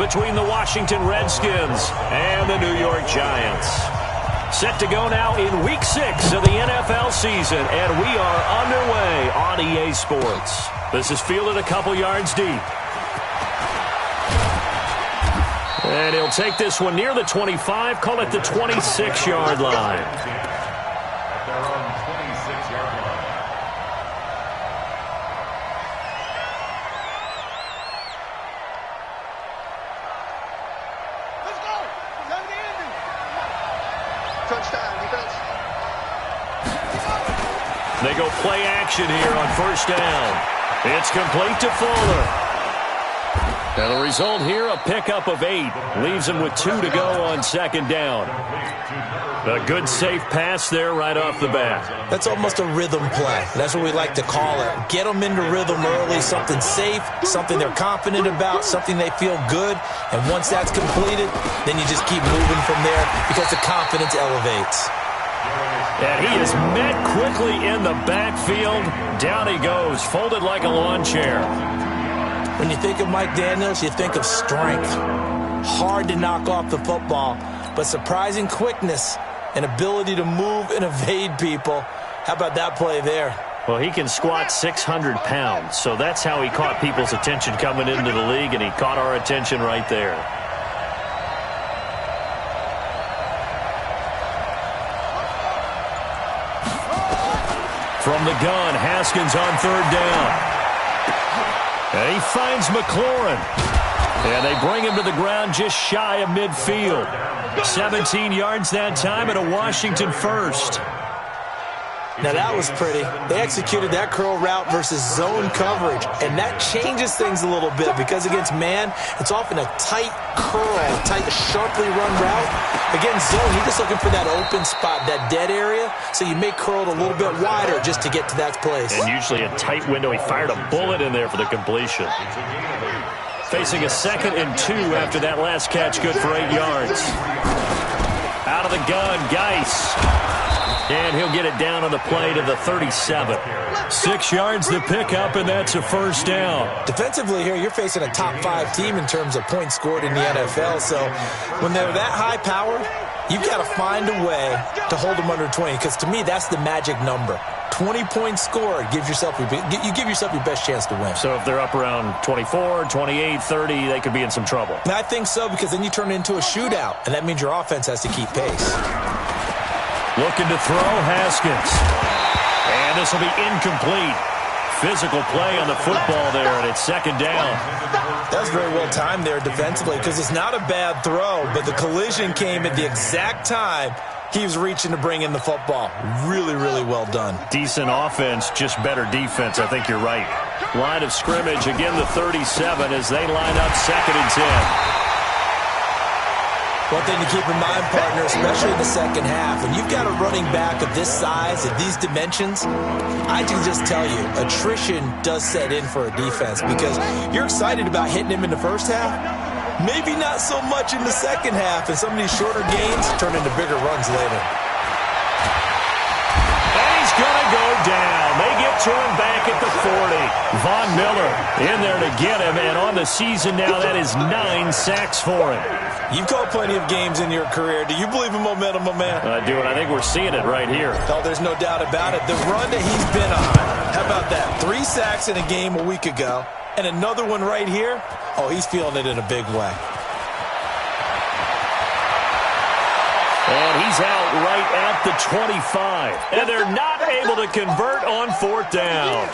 between the Washington Redskins and the New York Giants. Set to go now in Week 6 of the NFL season, and we are underway on EA Sports. This is fielded a couple yards deep. And he'll take this one near the 25, call it the 26-yard line. They go play action here on first down. It's complete to Fuller. And the result here, a pickup of 8. Leaves him with 2 to go on second down. A good safe pass there right off the bat. That's almost a rhythm play. That's what we like to call it. Get them into rhythm early, something safe, something they're confident about, something they feel good. And once that's completed, then you just keep moving from there because the confidence elevates. And he is met quickly in the backfield. Down he goes, folded like a lawn chair. When you think of Mike Daniels, you think of strength. Hard to knock off the football, but surprising quickness and ability to move and evade people. How about that play there? Well, he can squat 600 pounds, so that's how he caught people's attention coming into the league, and he caught our attention right there. From the gun, Haskins on third down. And he finds McLaurin. And they bring him to the ground just shy of midfield. 17 yards that time and a Washington first. Now that was pretty. They executed that curl route versus zone coverage, and that changes things a little bit because against man, it's often a tight curl, tight, sharply run route. Against zone, you're just looking for that open spot, that dead area, so you may curl it a little bit wider just to get to that place. And usually a tight window. He fired a bullet in there for the completion. Facing a 2nd and 2 after that last catch, good for 8 yards. Out of the gun, Geis. And he'll get it down on the play to the 37. 6 yards to pick up, and that's a first down. Defensively here, you're facing a top 5 team in terms of points scored in the NFL. So when they're that high-powered, you've got to find a way to hold them under 20, because to me, that's the magic number. 20 points scored, you give yourself your best chance to win. So if they're up around 24, 28, 30, they could be in some trouble. And I think so, because then you turn it into a shootout, and that means your offense has to keep pace. Looking to throw, Haskins. And this will be incomplete. Physical play on the football there, and it's second down. That was very well timed there defensively, because it's not a bad throw, but the collision came at the exact time he was reaching to bring in the football. Really, really well done. Decent offense, just better defense. I think you're right. Line of scrimmage, again the 37 as they line up 2nd and 10. One thing to keep in mind, partner, especially in the second half, when you've got a running back of this size, of these dimensions, I can just tell you, attrition does set in for a defense because you're excited about hitting him in the first half, maybe not so much in the second half, and some of these shorter gains turn into bigger runs later. And he's going to go down. They get to him back at the 40. Von Miller in there to get him, and on the season now, that is 9 sacks for him. You've called plenty of games in your career. Do you believe in momentum, my man? I do, and I think we're seeing it right here. Oh, there's no doubt about it. The run that he's been on, how about that? 3 sacks in a game a week ago, and another one right here. Oh, he's feeling it in a big way. And he's out right at the 25. And they're not able to convert on 4th down.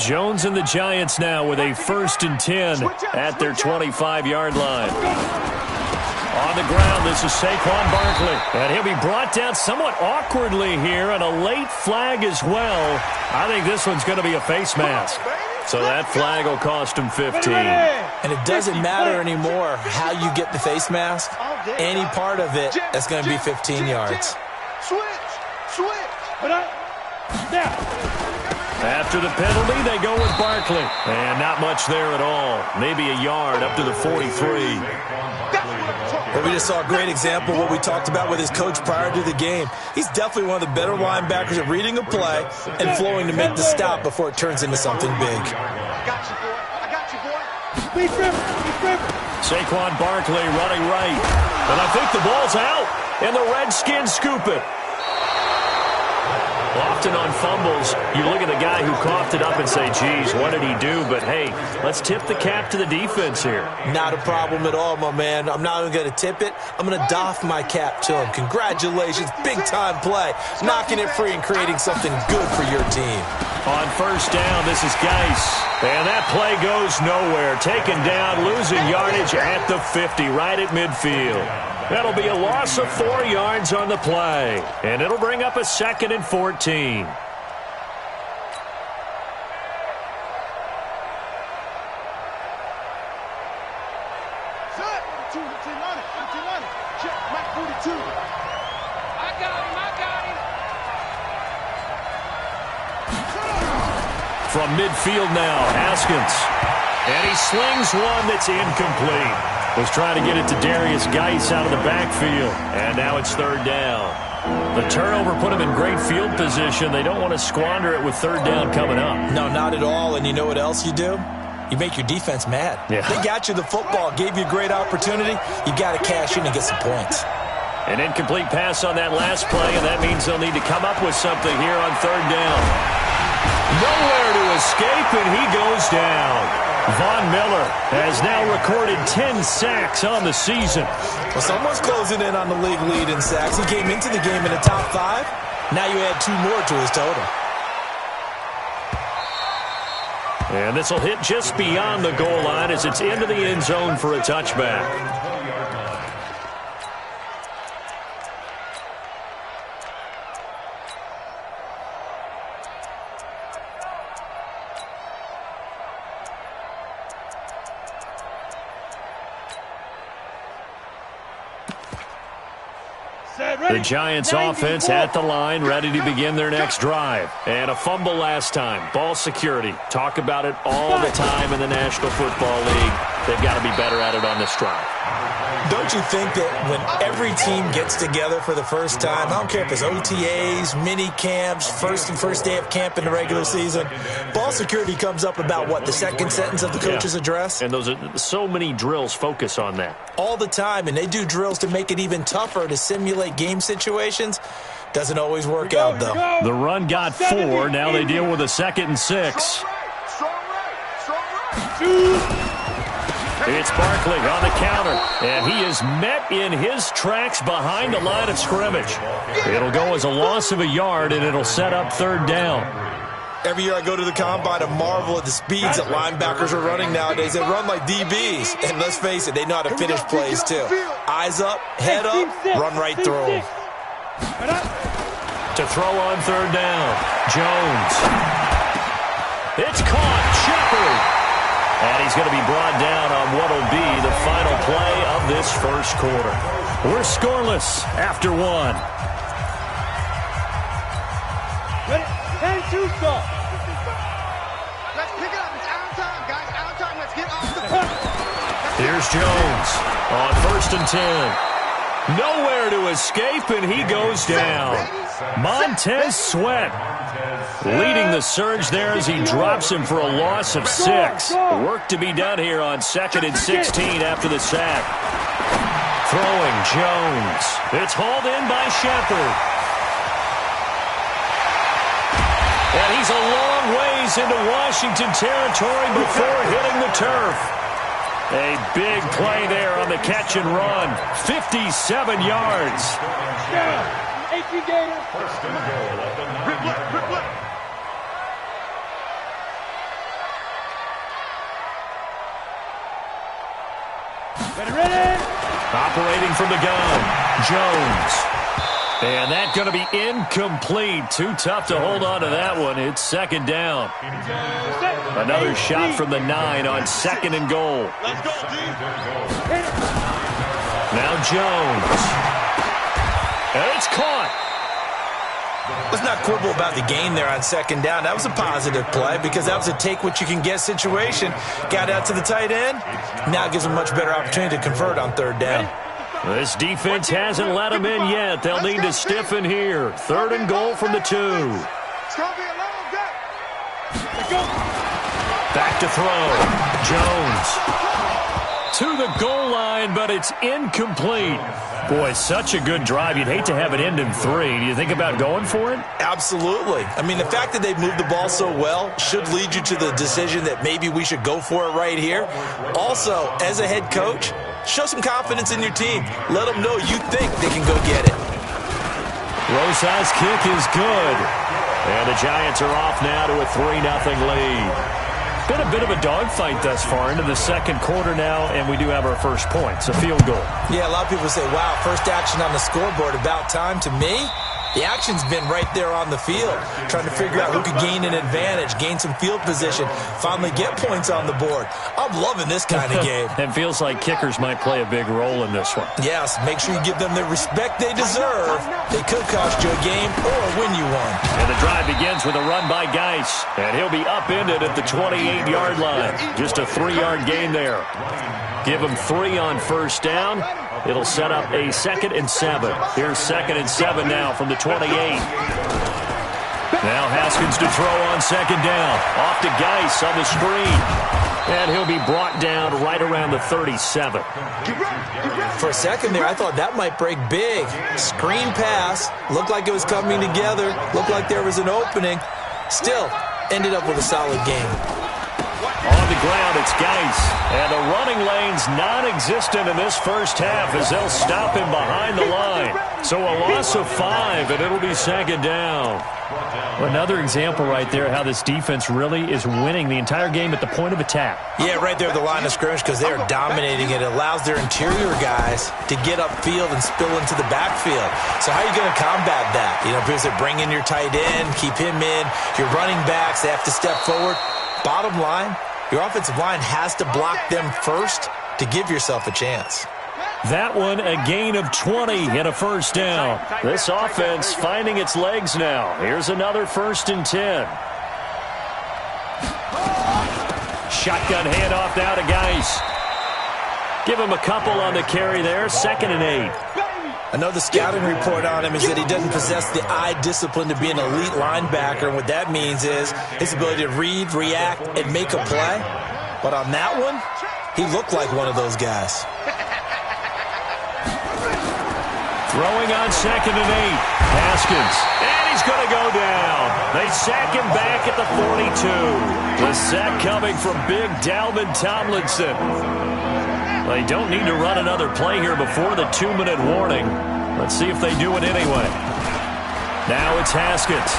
Jones and the Giants now with a 1st and 10 at their 25-yard line. On the ground, this is Saquon Barkley. And he'll be brought down somewhat awkwardly here, and a late flag as well. I think this one's going to be a face mask. So that flag will cost him 15. And it doesn't matter anymore how you get the face mask. Any part of it, that's going to be 15 yards. After the penalty, they go with Barkley. And not much there at all. Maybe a yard up to the 43. Well, we just saw a great example of what we talked about with his coach prior to the game. He's definitely one of the better linebackers at reading a play and flowing to make the stop before it turns into something big. I got you, boy. I got you, boy. Beat River. Saquon Barkley running right. And I think the ball's out. And the Redskins scoop it. Often on fumbles, you look at the guy who coughed it up and say, geez, what did he do? But, hey, let's tip the cap to the defense here. Not a problem at all, my man. I'm not even going to tip it. I'm going to doff my cap to him. Congratulations. Big-time play. Knocking it free and creating something good for your team. On first down, this is Geis. And that play goes nowhere. Taken down, losing yardage at the 50, right at midfield. That'll be a loss of 4 yards on the play. And it'll bring up a 2nd and 14. From midfield now, Haskins. And he slings one that's incomplete. Was trying to get it to Darius Geis out of the backfield. And now it's 3rd down. The turnover put him in great field position. They don't want to squander it with 3rd down coming up. No, not at all. And you know what else you do? You make your defense mad. Yeah. They got you the football, gave you a great opportunity. You got to cash in and get some points. An incomplete pass on that last play, and that means they'll need to come up with something here on 3rd down. Nowhere to escape, and he goes down. Von Miller has now recorded 10 sacks on the season. Well, someone's closing in on the league lead in sacks. He came into the game in the top 5. Now you add 2 more to his total. And this will hit just beyond the goal line as it's into the end zone for a touchback. The Giants offense at the line, ready to begin their next drive. And a fumble last time. Ball security. Talk about it all the time in the National Football League. They've got to be better at it on this drive. Don't you think that when every team gets together for the first time, I don't care if it's OTAs, mini camps, first day of camp in the regular season, ball security comes up about what, the second sentence of the coach's address? And those are so many drills focus on that. All the time, and they do drills to make it even tougher to simulate game situations. Doesn't always work out, though. The run got 4. Now they deal with a 2nd and 6. It's Barkley on the counter, and he is met in his tracks behind the line of scrimmage. It'll go as a loss of a yard, and it'll set up 3rd down. Every year I go to the combine and marvel at the speeds that linebackers are running nowadays. They run like DBs, and let's face it, they know how to finish plays too. Eyes up, head up, run right through them. To throw on 3rd down, Jones. It's caught, Shepard. And he's going to be brought down on what will be the final play of this first quarter. We're scoreless after 1. Ready? 10-2 start. Let's pick it up. It's out of time, guys. Out of time. Let's get off the punt. Here's Jones on 1st and 10. Nowhere to escape, and he goes down. Montez Sweat leading the surge there as he drops him for a loss of 6. Work to be done here on 2nd and 16 after the sack. Throwing Jones. It's hauled in by Shepard. And he's a long ways into Washington territory before hitting the turf. A big play there on the catch and run. 57 yards. First and goal at the 9. Ready? Operating from the gun, Jones. And that's going to be incomplete. Too tough to hold on to that one. It's 2nd down. Another shot from the 9 on 2nd and goal. Let's go, team. Now Jones. And it's caught. Let's not quibble about the gain there on 2nd down. That was a positive play because that was a take-what-you-can-get situation. Got out to the tight end. Now it gives him a much better opportunity to convert on 3rd down. This defense hasn't let them in yet. They'll need to stiffen here. 3rd and goal from the 2. It's going to be a long day. Let's go. Back to throw. Jones to the goal line, but it's incomplete. Boy, such a good drive. You'd hate to have it end in 3. Do you think about going for it? Absolutely. I mean, the fact that they've moved the ball so well should lead you to the decision that maybe we should go for it right here. Also, as a head coach, show some confidence in your team. Let them know you think they can go get it. Rosa's kick is good. And the Giants are off now to a 3-0 lead. Been a bit of a dogfight thus far into the 2nd quarter now, and we do have our first points, a field goal. Yeah, a lot of people say, wow, first action on the scoreboard, about time. To me, the action's been right there on the field, trying to figure out who could gain an advantage, gain some field position, finally get points on the board. I'm loving this kind of game. It feels like kickers might play a big role in this one. Yes, make sure you give them the respect they deserve. They could cost you a game or win you one. And the drive begins with a run by Geis, and he'll be upended at the 28-yard line. Just a 3-yard gain there. Give him 3 on first down. It'll set up a 2nd and 7. Here's 2nd and 7 now from the 28. Now Haskins to throw on 2nd down. Off to Geis on the screen. And he'll be brought down right around the 37. For a second there, I thought that might break big. Screen pass. Looked like it was coming together. Looked like there was an opening. Still, ended up with a solid game. On the ground, it's Geis. And the running lane's non-existent in this first half as they'll stop him behind the line. So a loss of 5, and it'll be 2nd down. Another example right there how this defense really is winning the entire game at the point of attack. Yeah, right there at the line of scrimmage because they're dominating it. It allows their interior guys to get upfield and spill into the backfield. So how are you going to combat that? You know, because they bring in your tight end, keep him in. Your running backs, they have to step forward. Bottom line, your offensive line has to block them first to give yourself a chance. That one, a gain of 20 and a first down. This offense finding its legs now. Here's another 1st and 10. Shotgun handoff now to Geis. Give him a couple on the carry there. 2nd and 8. I know the scouting report on him is that he doesn't possess the eye discipline to be an elite linebacker. And what that means is his ability to read, react, and make a play. But on that one, he looked like one of those guys. Throwing on 2nd and 8. Haskins. And he's going to go down. They sack him back at the 42. The sack coming from big Dalvin Tomlinson. They don't need to run another play here before the 2-minute warning. Let's see if they do it anyway. Now it's Haskins.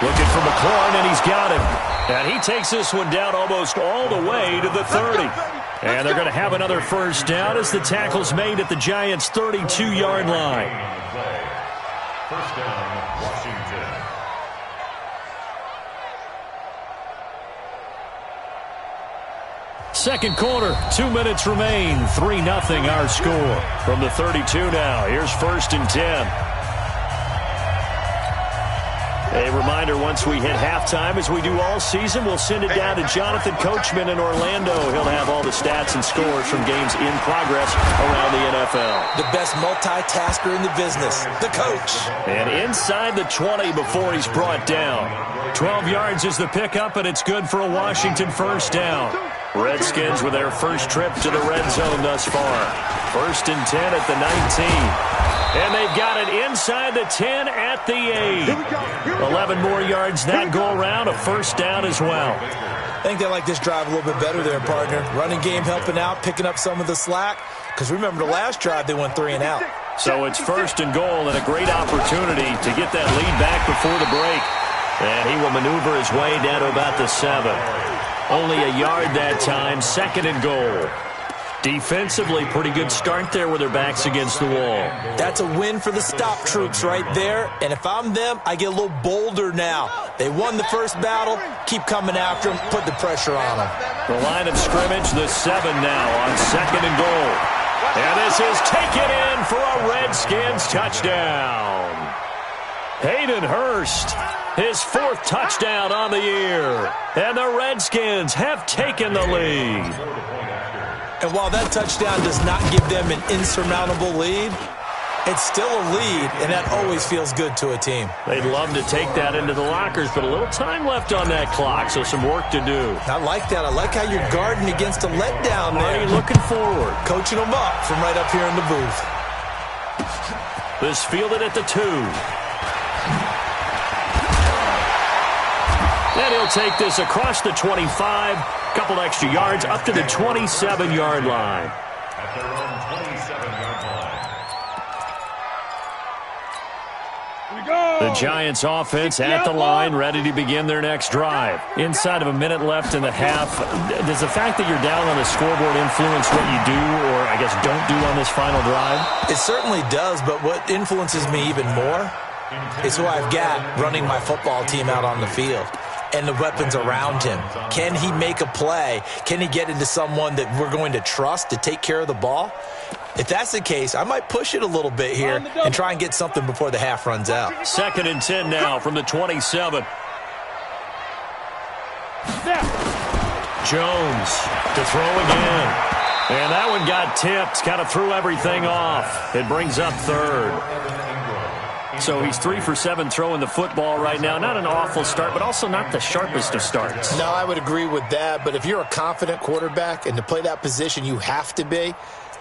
Looking for McLaurin, and he's got him. And he takes this one down almost all the way to the 30. And they're going to have another first down as the tackle's made at the Giants' 32-yard line. First down, Washington. Second quarter, 2 minutes remain. 3-0 our score. From the 32 now, here's 1st and 10. A reminder, once we hit halftime, as we do all season, we'll send it down to Jonathan Coachman in Orlando. He'll have all the stats and scores from games in progress around the NFL. The best multitasker in the business, the coach. And inside the 20 before he's brought down. 12 yards is the pickup, and it's good for a Washington first down. Redskins with their first trip to the red zone thus far. 1st and 10 at the 19. And they've got it inside the 10 at the 8. 11 more yards that go around, a first down as well. I think they like this drive a little bit better there, partner. Running game helping out, picking up some of the slack. Because remember the last drive, they went 3 and out. So it's 1st and goal and a great opportunity to get that lead back before the break. And he will maneuver his way down to about the 7. Only a yard that time, 2nd and goal. Defensively, pretty good start there with their backs against the wall. That's a win for the stop troops right there. And if I'm them, I get a little bolder now. They won the first battle. Keep coming after them. Put the pressure on them. The line of scrimmage, the 7 now on 2nd and goal. And this is taken in for a Redskins touchdown. Hayden Hurst, his 4th touchdown on the year. And the Redskins have taken the lead. And while that touchdown does not give them an insurmountable lead, it's still a lead, and that always feels good to a team. They'd love to take that into the lockers, but a little time left on that clock, so some work to do. I like that. I like how you're guarding against a letdown there. Already looking forward. Coaching them up from right up here in the booth. This fielded at the 2. And he'll take this across the 25, couple extra yards, up to the 27-yard line. At their own 27-yard line. The Giants offense at the line, ready to begin their next drive. Inside of a minute left in the half, does the fact that you're down on the scoreboard influence what you do or, I guess, don't do on this final drive? It certainly does, but what influences me even more is who I've got running my football team out on the field and the weapons around him. Can he make a play? Can he get into someone that we're going to trust to take care of the ball? If that's the case, I might push it a little bit here and try and get something before the half runs out. 2nd and 10 now from the 27. Jones to throw again. And that one got tipped, kind of threw everything off. It brings up 3rd. So he's 3 for 7 throwing the football right now. Not an awful start, but also not the sharpest of starts. No, I would agree with that. But if you're a confident quarterback and to play that position, you have to be.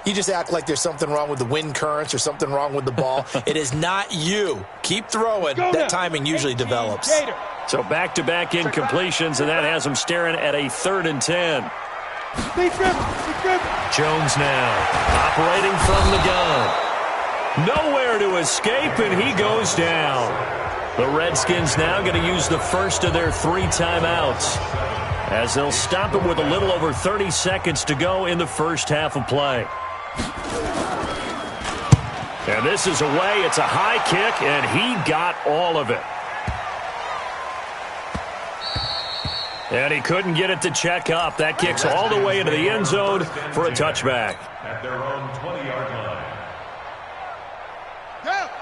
You just act like there's something wrong with the wind currents or something wrong with the ball. It is not you. Keep throwing. That timing usually develops. So back-to-back incompletions, and that has him staring at a 3rd and 10. Jones now operating from the gun. Nowhere to escape, and he goes down. The Redskins now going to use the first of their 3 timeouts as they'll stop it with a little over 30 seconds to go in the first half of play. And this is away. It's a high kick, and he got all of it. And he couldn't get it to check up. That kicks all the way into the end zone for a touchback. At their own 20-yard line.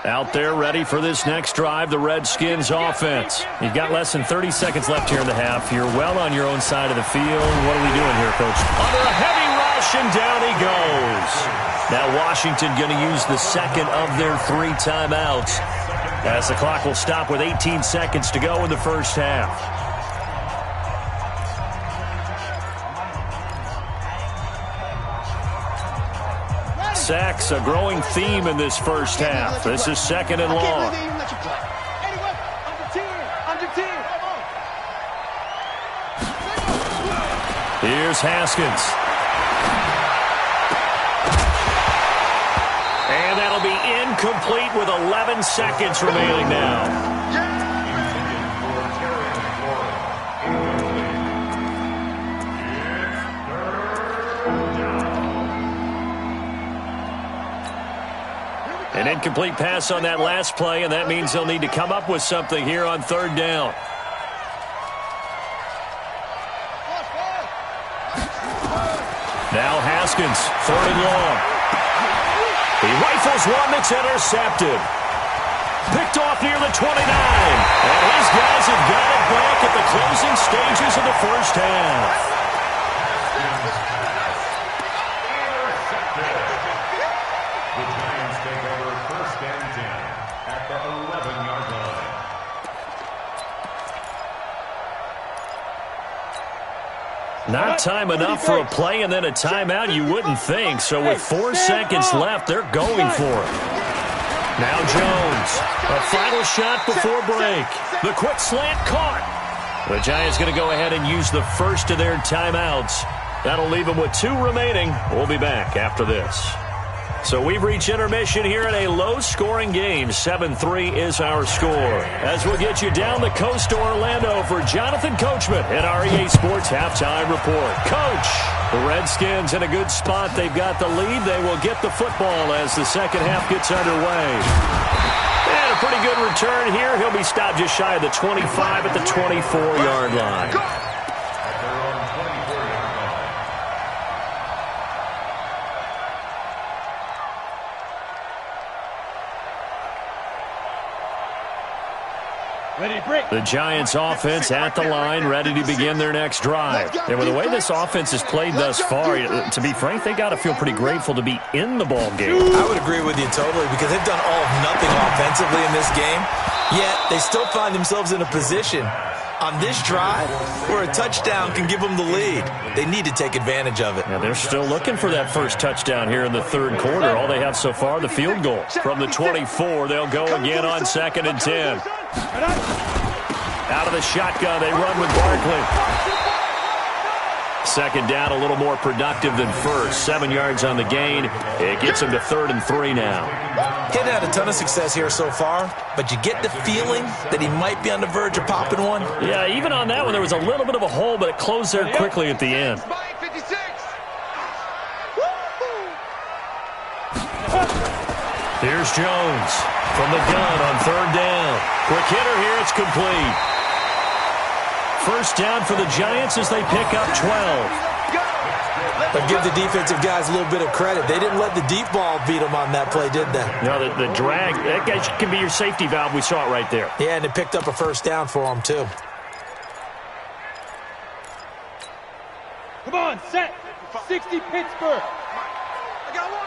Out there ready for this next drive, the Redskins offense. You've got less than 30 seconds left here in the half. You're well on your own side of the field. What are we doing here, Coach? Under a heavy rush, and down he goes. Now Washington going to use the second of their 3 timeouts as the clock will stop with 18 seconds to go in the first half. Sacks, a growing theme in this first half. This is 2nd and long. Here's Haskins. And that'll be incomplete with 11 seconds remaining now. An incomplete pass on that last play, and that means they'll need to come up with something here on 3rd down. Now Haskins, 3rd and long. He rifles one that's intercepted. Picked off near the 29. And his guys have got it back at the closing stages of the first half. Not time enough for a play and then a timeout, you wouldn't think. So with 4 seconds left, they're going for it. Now Jones, a final shot before break. The quick slant caught. The Giants going to go ahead and use the first of their timeouts. That'll leave them with 2 remaining. We'll be back after this. So we've reached intermission here in a low-scoring game. 7-3 is our score. As we'll get you down the coast to Orlando for Jonathan Coachman in our EA Sports Halftime Report. Coach, the Redskins in a good spot. They've got the lead. They will get the football as the second half gets underway. And a pretty good return here. He'll be stopped just shy of the 25 at the 24-yard line. The Giants offense at the line, ready to begin their next drive. And with the way this offense has played thus far, to be frank, they got to feel pretty grateful to be in the ball game. I would agree with you totally because they've done all of nothing offensively in this game, yet they still find themselves in a position on this drive where a touchdown can give them the lead. They need to take advantage of it. Yeah, they're still looking for that first touchdown here in the third quarter. All they have so far, the field goal. From the 24, they'll go again on 2nd and 10. Out of the shotgun, they run with Barkley. Second down, a little more productive than first. 7 yards on the gain. It gets them to 3rd and 3 now. He hadn't had a ton of success here so far, but you get the feeling that he might be on the verge of popping one. Yeah, even on that one, there was a little bit of a hole, but it closed there quickly at the end. Here's Jones from the gun on 3rd down. Quick hitter here, it's complete. First down for the Giants as they pick up 12. But give the defensive guys a little bit of credit. They didn't let the deep ball beat them on that play, did they? No, the drag, that can be your safety valve. We saw it right there. Yeah, and it picked up a first down for them, too. Come on, set. 60 Pittsburgh. I got one.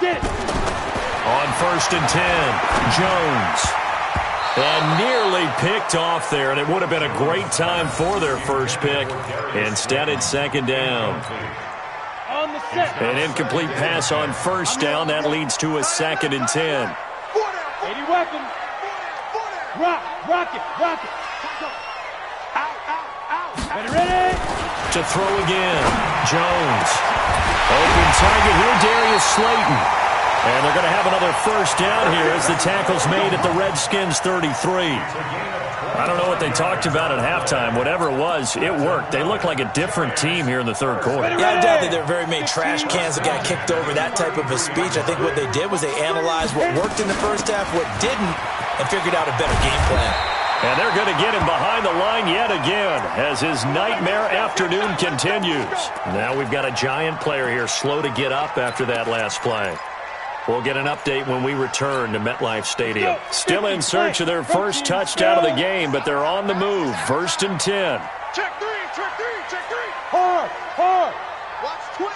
Get it. On 1st and 10, Jones. And nearly picked off there, and it would have been a great time for their first pick. Instead, it's 2nd down. On the set. An incomplete pass on 1st down. That leads to a 2nd and 10. 80 weapon. Rock it. Out. Ready. To throw again. Jones. Open target here, Darius Slayton. And they're going to have another first down here as the tackle's made at the Redskins 33. I don't know what they talked about at halftime. Whatever it was, it worked. They look like a different team here in the third quarter. Yeah, I doubt that there are very many trash cans that got kicked over that type of a speech. I think what they did was they analyzed what worked in the first half, what didn't, and figured out a better game plan. And they're going to get him behind the line yet again as his nightmare afternoon continues. Now we've got a Giant player here slow to get up after that last play. We'll get an update when we return to MetLife Stadium. Still in search of their first touchdown of the game, but they're on the move. 1st and 10. Check three. Hard. Watch twins.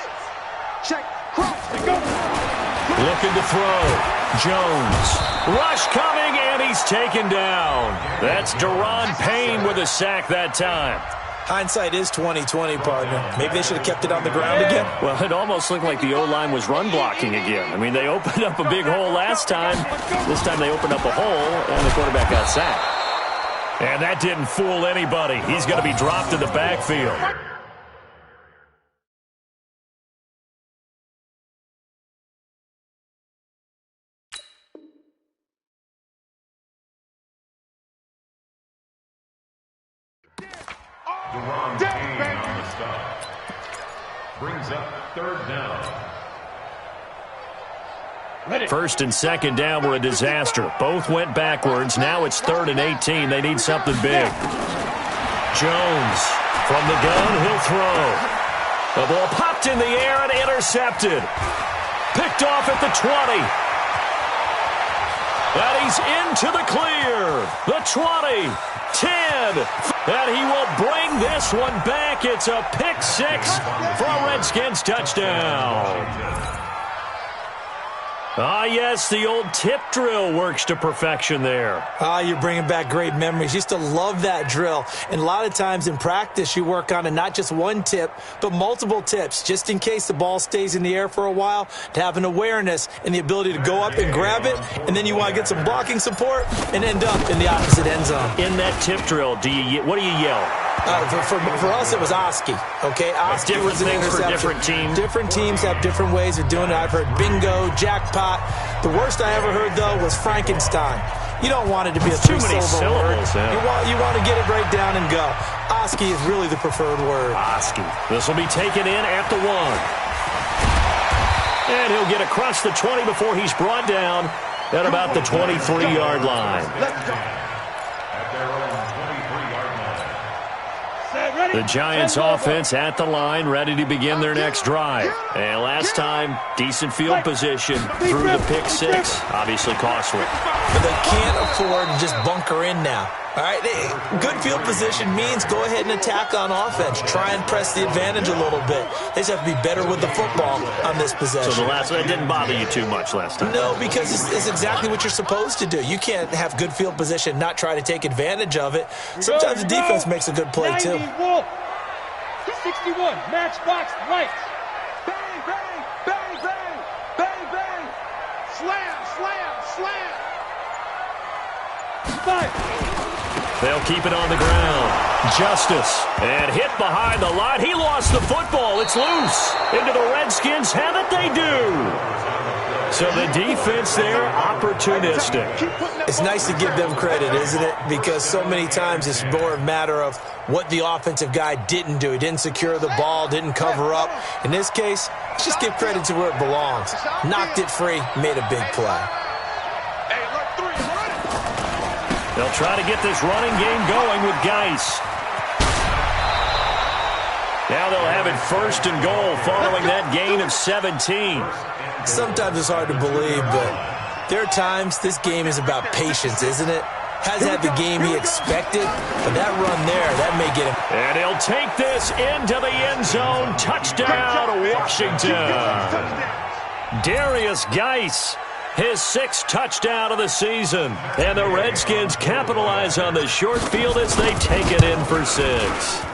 Check, cross, and go. Looking to throw. Jones. Rush coming, and he's taken down. That's Daron Payne with a sack that time. Hindsight is 20/20, partner. Maybe they should have kept it on the ground again. Well, it almost looked like the O-line was run blocking again. I mean, they opened up a big hole last time. This time they opened up a hole, and the quarterback got sacked. And that didn't fool anybody. He's going to be dropped in the backfield. Brings up 3rd down. 1st and 2nd down were a disaster. Both went backwards. Now it's 3rd and 18. They need something big. Jones from the gun. He'll throw. The ball popped in the air and intercepted. Picked off at the 20. And he's into the clear. The 20. 10. And he will bring this one back. It's a pick 6 for a Redskins touchdown. Ah, yes, the old tip drill works to perfection there. Ah, you're bringing back great memories. Used to love that drill. And a lot of times in practice, you work on it, not just one tip, but multiple tips, just in case the ball stays in the air for a while, to have an awareness and the ability to go up and grab it, and then you want to get some blocking support and end up in the opposite end zone. In that tip drill, what do you yell? For us, it was Oski. Okay, Oski was an interception. For different teams. Different teams have different ways of doing it. I've heard bingo, jackpot. The worst I ever heard, though, was Frankenstein. You don't want it to be a three-syllable word. Yeah. You want to get it right down and go. Oski is really the preferred word. Oski. This will be taken in at the 1. And he'll get across the 20 before he's brought down at about the 23-yard line. At their own 23-yard line. Set, The Giants offense at the line, ready to begin their next drive. And last time, decent field position through the pick six. Obviously costly. But they can't afford to just bunker in now. All right, good field position means go ahead and attack on offense. Try and press the advantage a little bit. They just have to be better with the football on this possession. So the last one didn't bother you too much last time? No, because it's exactly what you're supposed to do. You can't have good field position, not try to take advantage of it. Sometimes the defense makes a good play, too. 61, matchbox lights. Bang, bang, bang, bang, bang, bang. Slam, slam, slam. 5. They'll keep it on the ground. Justice. And hit behind the line. He lost the football. It's loose. Into the Redskins. Have it, they do. So the defense there, opportunistic. It's nice to give them credit, isn't it? Because so many times it's more a matter of what the offensive guy didn't do. He didn't secure the ball, didn't cover up. In this case, let's just give credit to where it belongs. Knocked it free, made a big play. They'll try to get this running game going with Geis. Now they'll have it first and goal following that gain of 17. Sometimes it's hard to believe, but there are times this game is about patience, isn't it? Hasn't had the game he expected, but that run there, that may get him. And he'll take this into the end zone. Touchdown, Washington. Darius Geis, his 6th touchdown of the season. And the Redskins capitalize on the short field as they take it in for 6.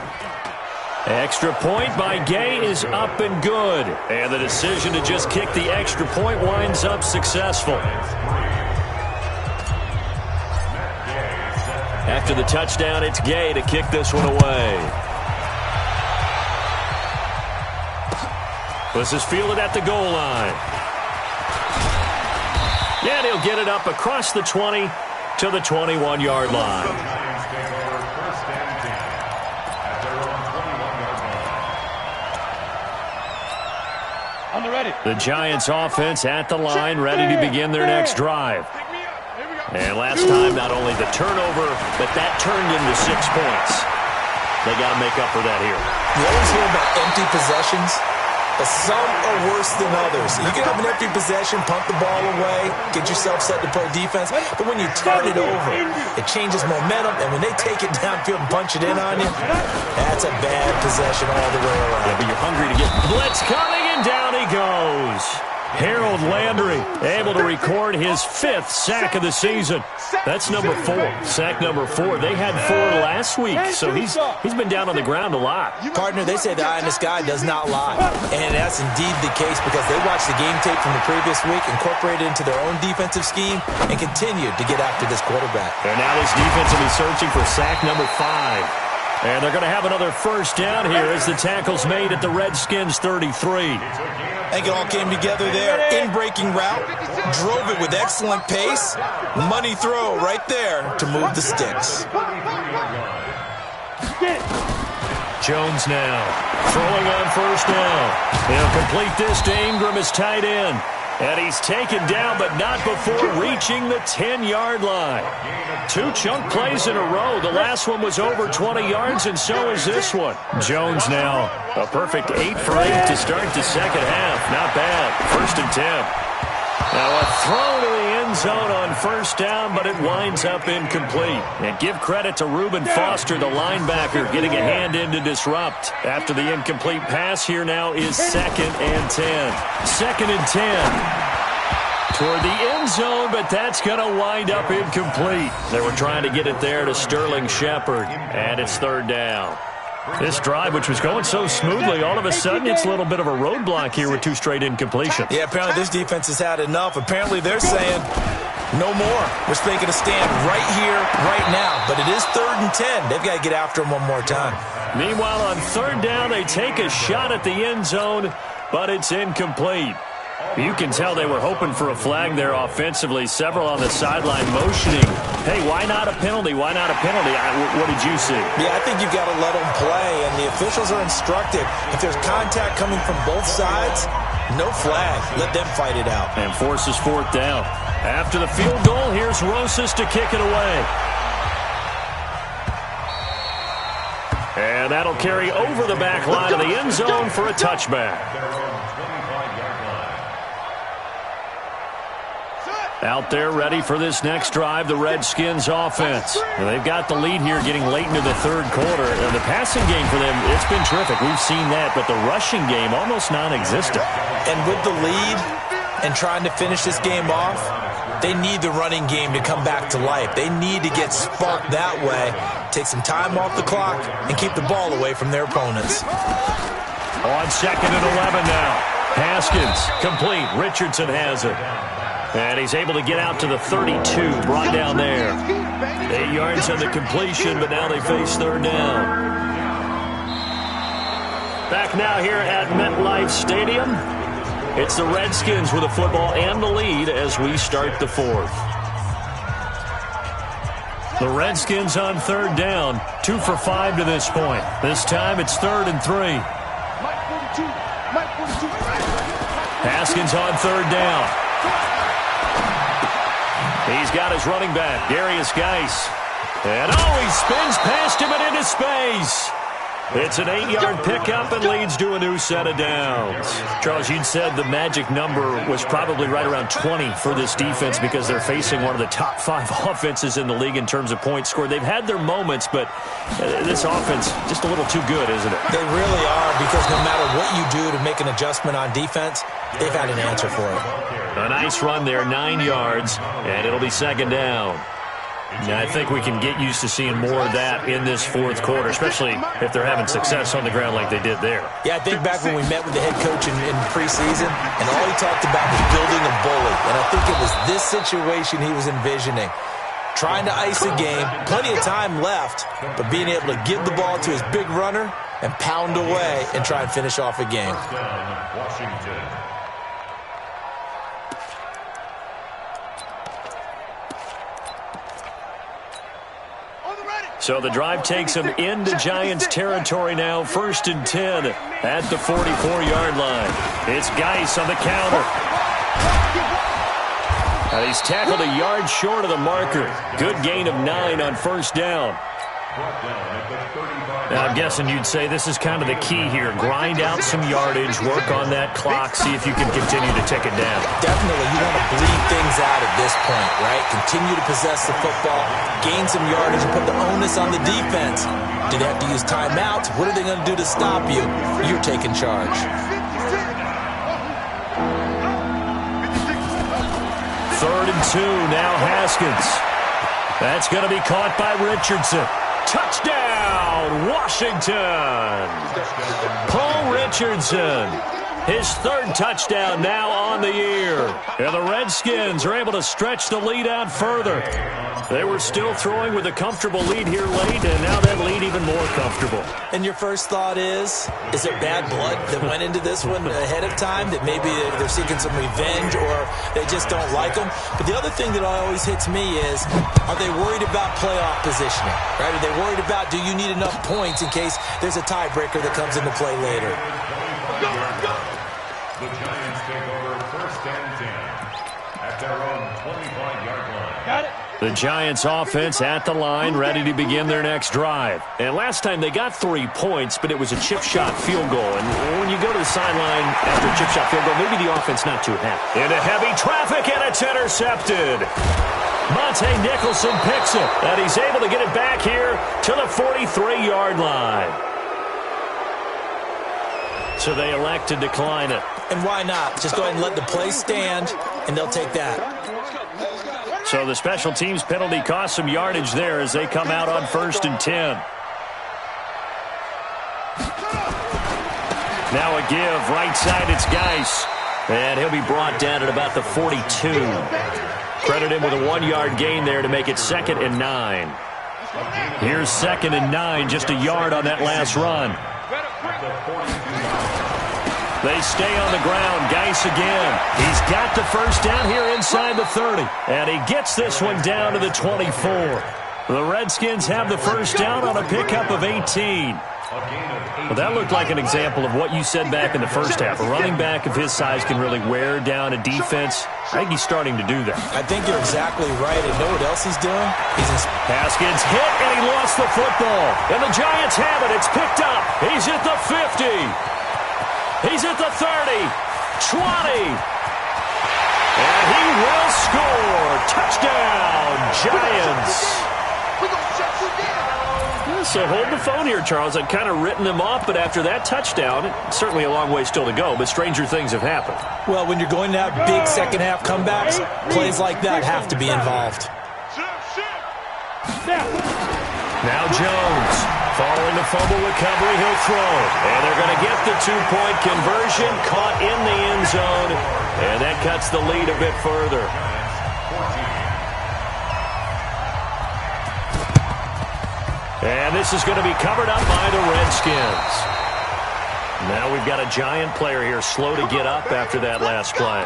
Extra point by Gay is up and good. And the decision to just kick the extra point winds up successful. After the touchdown, it's Gay to kick this one away. This is fielded at the goal line. And he'll get it up across the 20 to the 21-yard line. The Giants offense at the line, ready to begin their next drive. And last time, not only the turnover, but that turned into 6 points. They got to make up for that here. You always hear about empty possessions, but some are worse than others. You can have an empty possession, punt the ball away, get yourself set to play defense, but when you turn it over, it changes momentum, and when they take it downfield and punch it in on you, that's a bad possession all the way around. Yeah, but you're hungry to get blitz coming, and down he goes. Harold Landry able to record his 5th sack of the season. That's number 4. Sack number 4. They had 4 last week, so he's been down on the ground a lot. Partner, they say the eye in the sky does not lie. And that's indeed the case because they watched the game tape from the previous week, incorporated it into their own defensive scheme, and continued to get after this quarterback. And now this defense will be searching for sack number 5. And they're going to have another first down here as the tackle's made at the Redskins 33. I think it all came together there. In-breaking route, drove it with excellent pace. Money throw right there to move the sticks. Jones now throwing on first down. He'll complete this to Ingram as tight end. And he's taken down, but not before reaching the 10-yard line. 2 chunk plays in a row. The last one was over 20 yards, and so is this one. Jones now, a perfect 8 for 8 to start the second half. Not bad. 1st and 10. Now a throw to the end zone on first down, but it winds up incomplete. And give credit to Reuben Foster, the linebacker, getting a hand in to disrupt. After the incomplete pass, here now is 2nd and 10. 2nd and 10. Toward the end zone, but that's going to wind up incomplete. They were trying to get it there to Sterling Shepard, and it's 3rd down. This drive, which was going so smoothly, all of a sudden it's a little bit of a roadblock here with 2 straight incompletions. Yeah, apparently this defense has had enough. Apparently they're saying no more. We're just making a stand right here, right now. But it is 3rd and 10. They've got to get after him one more time. Meanwhile, on 3rd down, they take a shot at the end zone, but it's incomplete. You can tell they were hoping for a flag there offensively. Several on the sideline motioning. Hey, why not a penalty? Why not a penalty? What did you see? Yeah, I think you've got to let them play, and the officials are instructed. If there's contact coming from both sides, no flag. Let them fight it out. And forces 4th down. After the field goal, here's Rosas to kick it away. And that'll carry over the back line of the end zone for a touchback. Out there ready for this next drive, the Redskins offense. And they've got the lead here getting late into the third quarter. And the passing game for them, it's been terrific. We've seen that, but the rushing game almost non-existent. And with the lead and trying to finish this game off, they need the running game to come back to life. They need to get sparked that way, take some time off the clock, and keep the ball away from their opponents. On 2nd and 11 now. Haskins, complete. Richardson has it. And he's able to get out to the 32, brought down there. 8 yards on the completion, but now they face third down. Back now here at MetLife Stadium. It's the Redskins with the football and the lead as we start the fourth. The Redskins on third down, 2 for 5 to this point. This time it's 3rd and 3. Haskins on third down. He's got his running back, Darius Geis. And he spins past him and into space. It's an 8-yard pickup and leads to a new set of downs. Charles, you'd said the magic number was probably right around 20 for this defense because they're facing one of the top 5 offenses in the league in terms of points scored. They've had their moments, but this offense just a little too good, isn't it? They really are, because no matter what you do to make an adjustment on defense, they've had an answer for it. A nice run there, 9 yards, and it'll be 2nd down. Now, I think we can get used to seeing more of that in this fourth quarter, especially if they're having success on the ground like they did there. Yeah, I think back when we met with the head coach in preseason, and all he talked about was building a bully. And I think it was this situation he was envisioning. Trying to ice a game, plenty of time left, but being able to give the ball to his big runner and pound away and try and finish off a game. So the drive takes them into Giants territory now. 1st and 10 at the 44-yard line. It's Geis on the counter. And he's tackled a yard short of the marker. Good gain of 9 on 1st down. Now, I'm guessing you'd say this is kind of the key here. Grind out some yardage, work on that clock, see if you can continue to tick it down. Definitely, you want to bleed things out at this point, right? Continue to possess the football, gain some yardage, and put the onus on the defense. Do they have to use timeouts? What are they going to do to stop you? You're taking charge. 3rd and 2, now Haskins. That's going to be caught by Richardson. Touchdown, Washington! Paul Richardson, his 3rd touchdown now on the year. And the Redskins are able to stretch the lead out further. They were still throwing with a comfortable lead here late, and now that lead even more comfortable. And your first thought is there bad blood that went into this one ahead of time, that maybe they're seeking some revenge or they just don't like them? But the other thing that always hits me is, are they worried about playoff positioning? Right? Are they worried about, do you need enough points in case there's a tiebreaker that comes into play later? The Giants take over 1st and 10 at their own 25-yard line. Got it. The Giants offense at the line, ready to begin their next drive. And last time they got 3 points, but it was a chip shot field goal. And when you go to the sideline after a chip shot field goal, maybe the offense not too happy. Into heavy traffic, and it's intercepted. Monte Nicholson picks it, and he's able to get it back here to the 43-yard line. So they elect to decline it. And why not? Just go ahead and let the play stand, and they'll take that. So the special teams penalty cost some yardage there as they come out on 1st and 10. Now a give, right side, it's Geis. And he'll be brought down at about the 42. Credit him with a 1-yard gain there to make it 2nd and 9. Here's 2nd and 9, just a yard on that last run. They stay on the ground. Geis again. He's got the first down here inside the 30. And he gets this one down to the 24. The Redskins have the first down on a pickup of 18. Well, that looked like an example of what you said back in the first half. A running back of his size can really wear down a defense. I think he's starting to do that. I think you're exactly right. And know what else he's doing? Haskins hit, and he lost the football. And the Giants have it. It's picked up. He's at the 50. He's at the 30. 20. And he will score. Touchdown, Giants. So hold the phone here, Charles. I'd kind of written them off, but after that touchdown, it's certainly a long way still to go, but stranger things have happened. Well, when you're going to have big second-half comebacks, plays like that have to be involved. Now Jones, following the fumble recovery, he'll throw. And they're going to get the two-point conversion, caught in the end zone, and that cuts the lead a bit further. And this is going to be covered up by the Redskins. Now we've got a Giant player here slow to get up after that last play.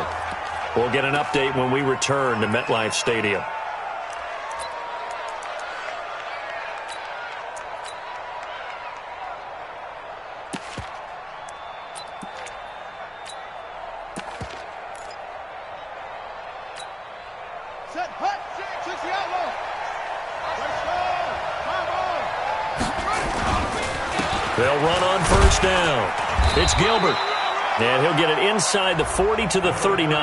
We'll get an update when we return to MetLife Stadium. They'll run on first down. It's Gilbert. And he'll get it inside the 40 to the 39.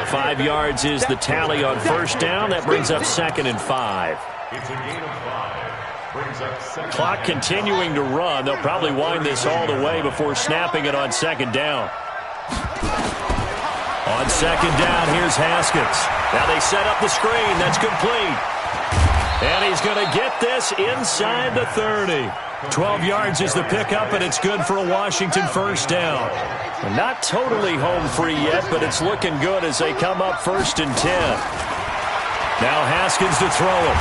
5 yards is the tally on first down. That brings up 2nd and 5. It's a gain of 5. Brings up second. Clock continuing to run. They'll probably wind this all the way before snapping it on second down. On second down, here's Haskins. Now they set up the screen. That's complete. And he's going to get this inside the 30. 12 yards is the pickup, and it's good for a Washington first down. Not totally home free yet, but it's looking good as they come up 1st and 10. Now Haskins to throw it.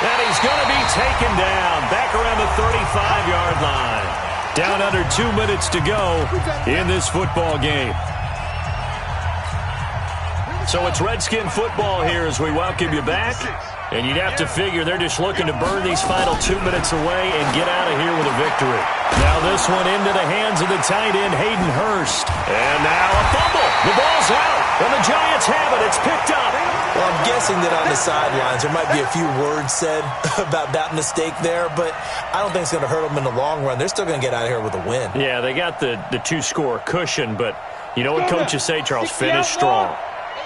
And he's going to be taken down back around the 35-yard line. Down under 2 minutes to go in this football game. So it's Redskin football here as we welcome you back. And you'd have to figure they're just looking to burn these final 2 minutes away and get out of here with a victory. Now this one into the hands of the tight end, Hayden Hurst. And now a fumble. The ball's out. And the Giants have it. It's picked up. Well, I'm guessing that on the sidelines there might be a few words said about that mistake there, but I don't think it's going to hurt them in the long run. They're still going to get out of here with a win. Yeah, they got the two-score cushion, but you know what coaches say, Charles? Finish strong.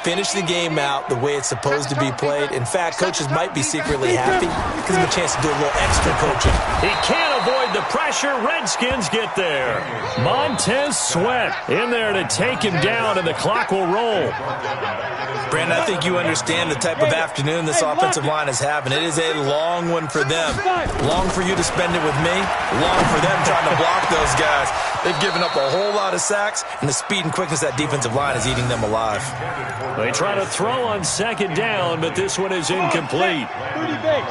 Finish the game out the way it's supposed to be played. In fact, coaches might be secretly happy. Gives them a chance to do a little extra coaching. He can't avoid the pressure. Redskins get there. Montez Sweat in there to take him down, and the clock will roll. Brandon, I think you understand the type of afternoon this offensive line is having. It is a long one for them. Long for you to spend it with me. Long for them trying to block those guys. They've given up a whole lot of sacks, and the speed and quickness of that defensive line is eating them alive. They try to throw on second down, but this one is incomplete.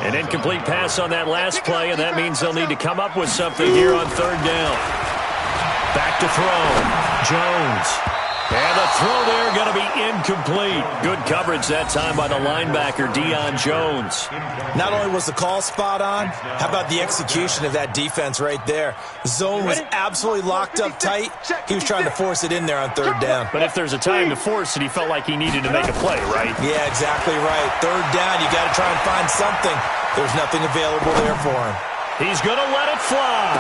An incomplete pass on that last play, and that means they'll need to come up with something here on third down. Back to throw. Jones. And the throw there going to be incomplete. Good coverage that time by the linebacker, Deion Jones. Not only was the call spot on, how about the execution of that defense right there? Zone was absolutely locked up tight. He was trying to force it in there on third down. But if there's a time to force it, he felt like he needed to make a play, right? Yeah, exactly right. Third down, you got to try and find something. There's nothing available there for him. He's going to let it fly.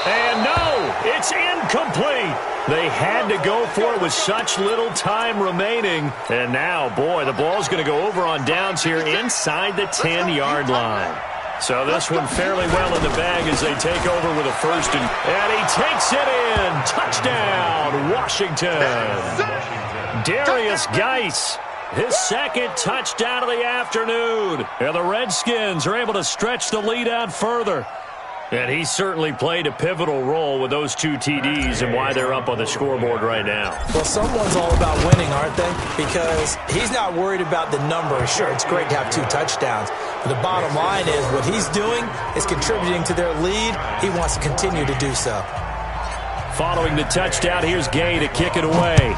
And no, it's incomplete. They had to go for it with such little time remaining. And now, boy, the ball's going to go over on downs here inside the 10-yard line. So this one fairly well in the bag as they take over with a first. And he takes it in. Touchdown, Washington. Darius Geis, his second touchdown of the afternoon. And the Redskins are able to stretch the lead out further. And he certainly played a pivotal role with those 2 TDs and why they're up on the scoreboard right now. Well, someone's all about winning, aren't they? Because he's not worried about the number. Sure, it's great to have 2 touchdowns. But the bottom line is what he's doing is contributing to their lead. He wants to continue to do so. Following the touchdown, here's Gay to kick it away.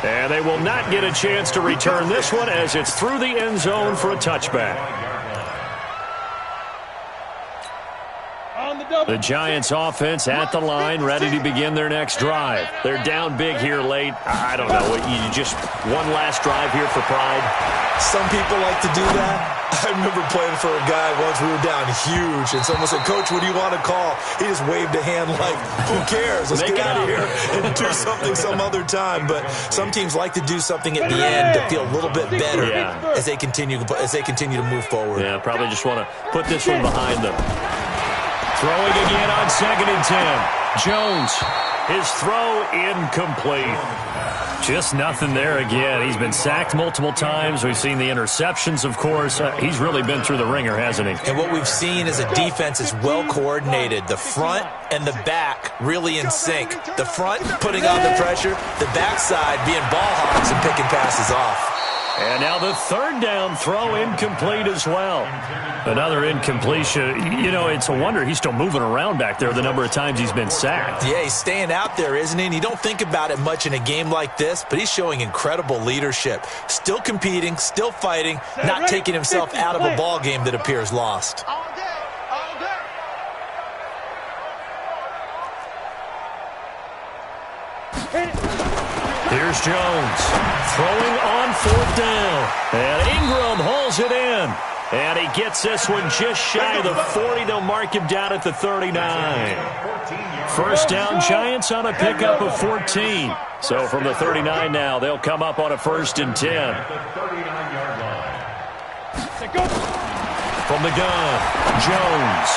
And they will not get a chance to return this one as it's through the end zone for a touchback. The Giants offense at the line, ready to begin their next drive. They're down big here late. I don't know. You just one last drive here for pride. Some people like to do that. I remember playing for a guy once. We were down huge, and someone said, "Coach, what do you want to call?" He just waved a hand like, "Who cares? Let's get out of here and do something some other time." But some teams like to do something at the end to feel a little bit better as they continue to move forward. Yeah, probably just want to put this one behind them. Throwing again on 2nd and 10. Jones, his throw incomplete. Just nothing there again. He's been sacked multiple times. We've seen the interceptions, of course. He's really been through the ringer, hasn't he? And what we've seen is a defense is well coordinated. The front and the back really in sync. The front putting on the pressure, the backside being ball hawks and picking passes off. And now the 3rd down throw incomplete as well. Another incompletion. You know, it's a wonder he's still moving around back there the number of times he's been sacked. Yeah, he's staying out there, isn't he? And you don't think about it much in a game like this, but he's showing incredible leadership. Still competing, still fighting, not taking himself out of a ball game that appears lost. Here's Jones throwing on 4th down. And Ingram hauls it in. And he gets this one just shy of the 40. They'll mark him down at the 39. 1st down, Giants on a pickup of 14. So from the 39 now, they'll come up on a 1st and 10. From the gun, Jones.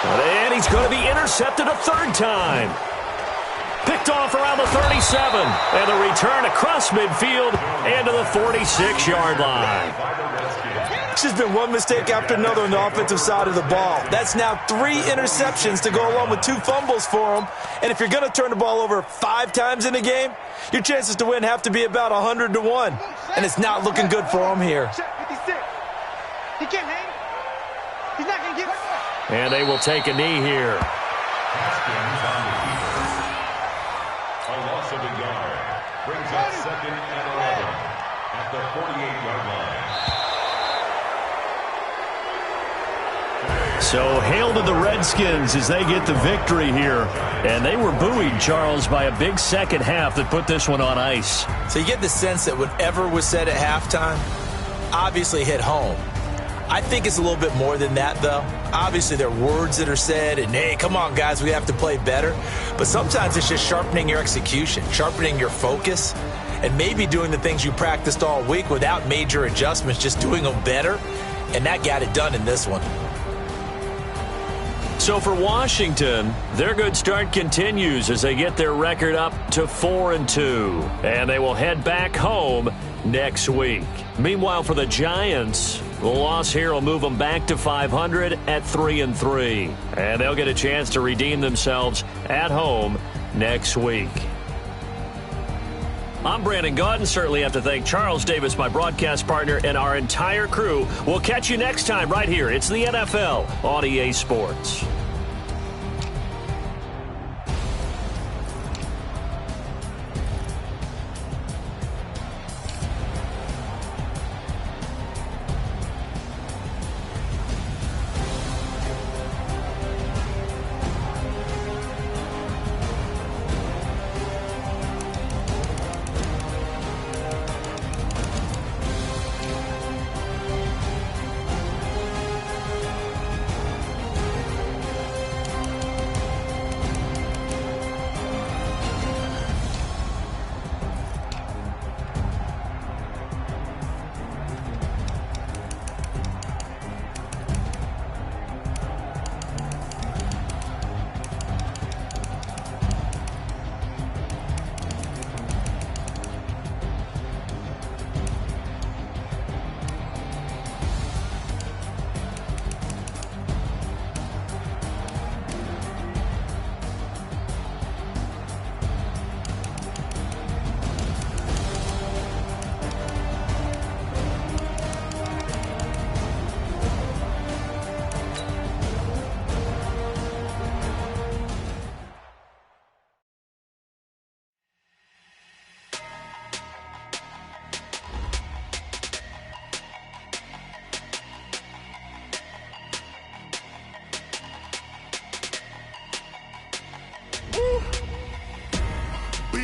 And he's going to be intercepted a 3rd time. Picked off around the 37. And the return across midfield and to the 46-yard line. It's just been one mistake after another on the offensive side of the ball. That's now 3 interceptions to go along with 2 fumbles for him. And if you're going to turn the ball over 5 times in a game, your chances to win have to be about 100 to 1. And it's not looking good for him here. He can't hang. He's not going to get. And they will take a knee here. A loss of a yard brings up 2nd and 11 at the 48-yard line. So hail to the Redskins as they get the victory here. And they were buoyed, Charles, by a big second half that put this one on ice. So you get the sense that whatever was said at halftime obviously hit home. I think it's a little bit more than that, though. Obviously, there are words that are said, and, hey, come on, guys, we have to play better. But sometimes it's just sharpening your execution, sharpening your focus, and maybe doing the things you practiced all week without major adjustments, just doing them better. And that got it done in this one. So for Washington, their good start continues as they get their record up to 4-2. And they will head back home next week. Meanwhile, for the Giants, the loss here will move them back to 500 at 3-3. And they'll get a chance to redeem themselves at home next week. I'm Brandon Gaudin. Certainly have to thank Charles Davis, my broadcast partner, and our entire crew. We'll catch you next time right here. It's the NFL on EA Sports.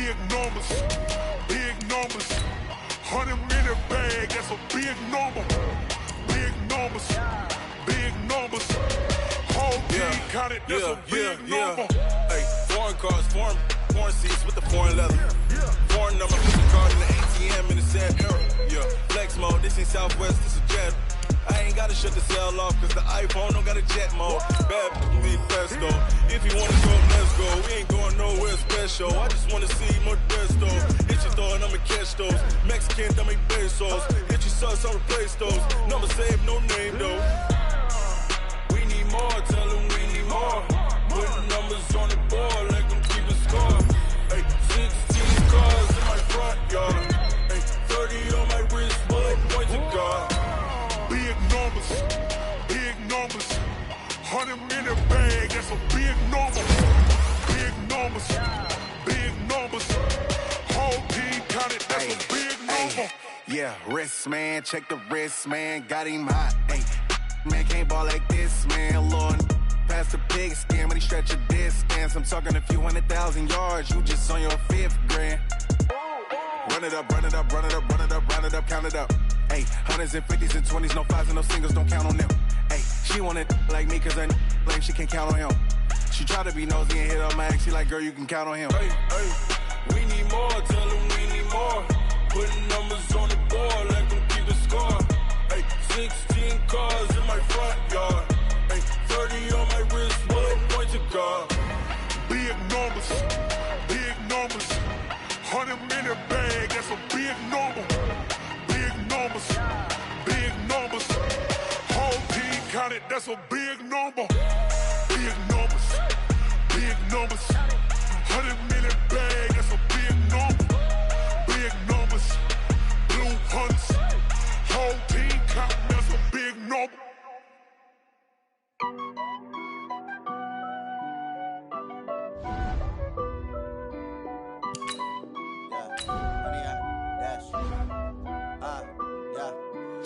Big numbers, big numbers. 100-minute bag, that's a big number. Big numbers, big numbers. Whole team counted, that's a big number. Hey, foreign cars, foreign seats with the foreign leather. Foreign number, put the card in the ATM in the sad era. Yeah, flex mode, this ain't Southwest, this a jet. I ain't gotta shut the cell off, cause the iPhone don't got a jet mode. Bad me pesto. If you wanna go, let's go. We ain't going nowhere special. I just wanna see Modesto. Hit your throw and I'ma catch those. Mexican, dame pesos. Hit your sus, I'll replace those. Number saved, no name though. We need more, tell them we need more. Putting numbers on the board, let them keep the score. Hey, 16 cars in my front yard. Hey, 30 on my wrist, bullet points of God. Big numbers, big numbers. 100-minute bag, that's a big number. Big numbers, big numbers. Whole team counted, that's a big number. Yeah, wrist man, check the wrist man, got him hot. Ay, man can't ball like this, man. Lord, past the pig skin, when he stretch a distance. I'm talking a few 100,000 yards, you just on your 5th grand. Run it up, run it up, run it up, run it up, run it up, count it up. Ay, 100s and 50s and 20s, no 5s and no singles, don't count on them. Ay, she want it like me, cause her lame, she can't count on him. She try to be nosy and hit up my ex, she like, girl, you can count on him. Hey, hey, we need more, tell them we need more. Putting numbers on the board, let them keep the score. Ay, 16 cars in my front yard. Ay, 30 on my wrist, bullet points of God. big numbers, big numbers. 100-minute bag, that's a big number. Big numbers, big numbers. Whole team counted, that's a big number. Big numbers, big numbers. 100-minute bag, that's a big number. Big numbers, blue hunts. Whole team counting, that's a big number.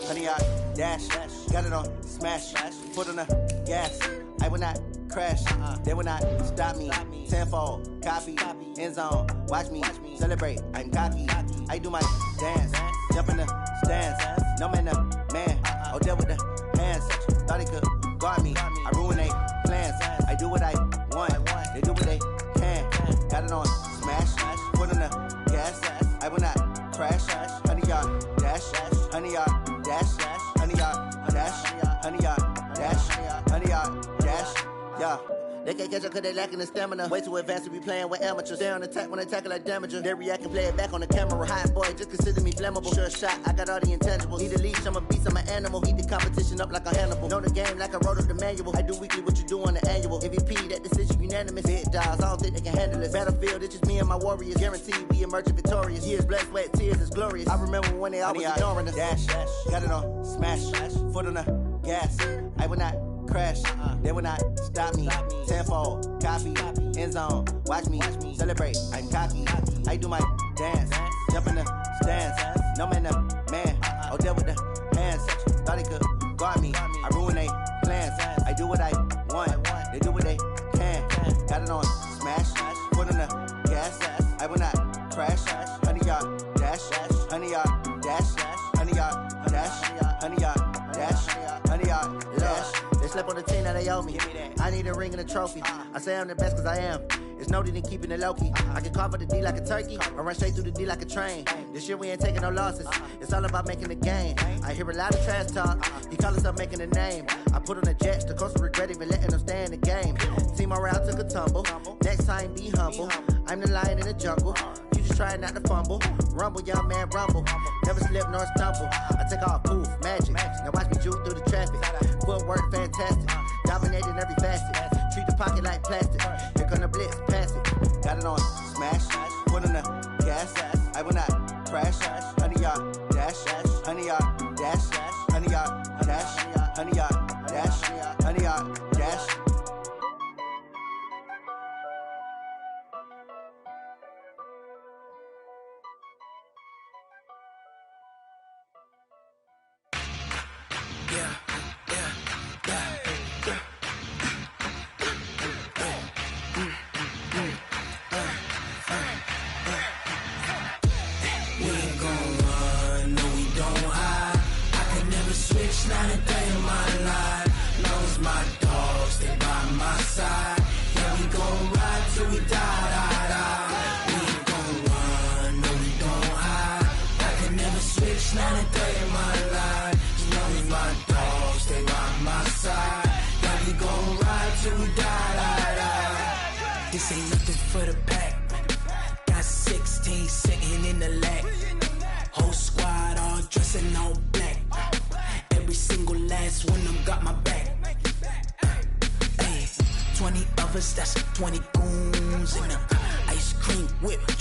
Honey, I dash, got it on smash, foot on the gas. I will not crash, they will not stop me. Tenfold, copy, end zone, watch me celebrate. I'm cocky, I do my dance, jump in the stands. No man, the man, oh, deal with the hands. Thought he could guard me, I ruin they plans. I do what I want, they do what they can. Got it on smash, foot on the gas. I will not crash, honey, y'all dash, honey, y'all dash, honey, y'all dash, honey, y'all dash, honey, y'all dash, yeah. They can't catch up cause they lacking the stamina. Way too advanced to be playing with amateurs. Stay on attack when they tackle like damager. They react and play it back on the camera. Hot boy, just consider me flammable. Sure shot, I got all the intangibles. Need a leash, I'm a beast, I'm an animal. Heat the competition up like a Hannibal. Know the game like I wrote up the manual. I do weekly what you do on the annual. MVP, that decision unanimous. Big dogs, I don't think they can handle it. Battlefield, it's just me and my warriors. Guaranteed we emerging victorious. Years, blood, sweat, tears, it's glorious. I remember when they always ignoring us. Dash, got it on smash, foot on the gas. I will not crash, they will not stop me. Tenfold, copy, end zone, watch me celebrate. I'm cocky, I do my dance, jump in the stands. No man, the man, oh, deal with the hands. Thought he could guard me, I ruin they plans. I do what I want, they do what they can. Got it on smash, foot on the gas. I will not crash, honey, y'all dash, honey, y'all dash, honey, y'all dash, honey, y'all dash, honey, y'all dash. They slept on the team that they owe me. I need a ring and a trophy. I say I'm the best cause I am. It's no need in keeping it low-key. I can carve up the D like a turkey or run straight through the D like a train. This year we ain't taking no losses. It's all about making the game. I hear a lot of trash talk. He call himself making a name. I put on the Jets. The coach will regret even letting them stay in the game. Team around took a tumble. Next time be humble. I'm the lion in the jungle. You just try not to fumble. Rumble, young man, rumble. Never slip nor stumble. I take off, poof, magic. Now watch me juke through the traffic. Footwork fantastic. Dominating every facet. Treat the pocket like plastic. Here come the blitz, pass it. Got it on smash. Foot on the gas. I will not crash. Honey, y'all dash. Honey, y'all dash. Honey, y'all dash. Honey, y'all dash. Honey, y'all dash.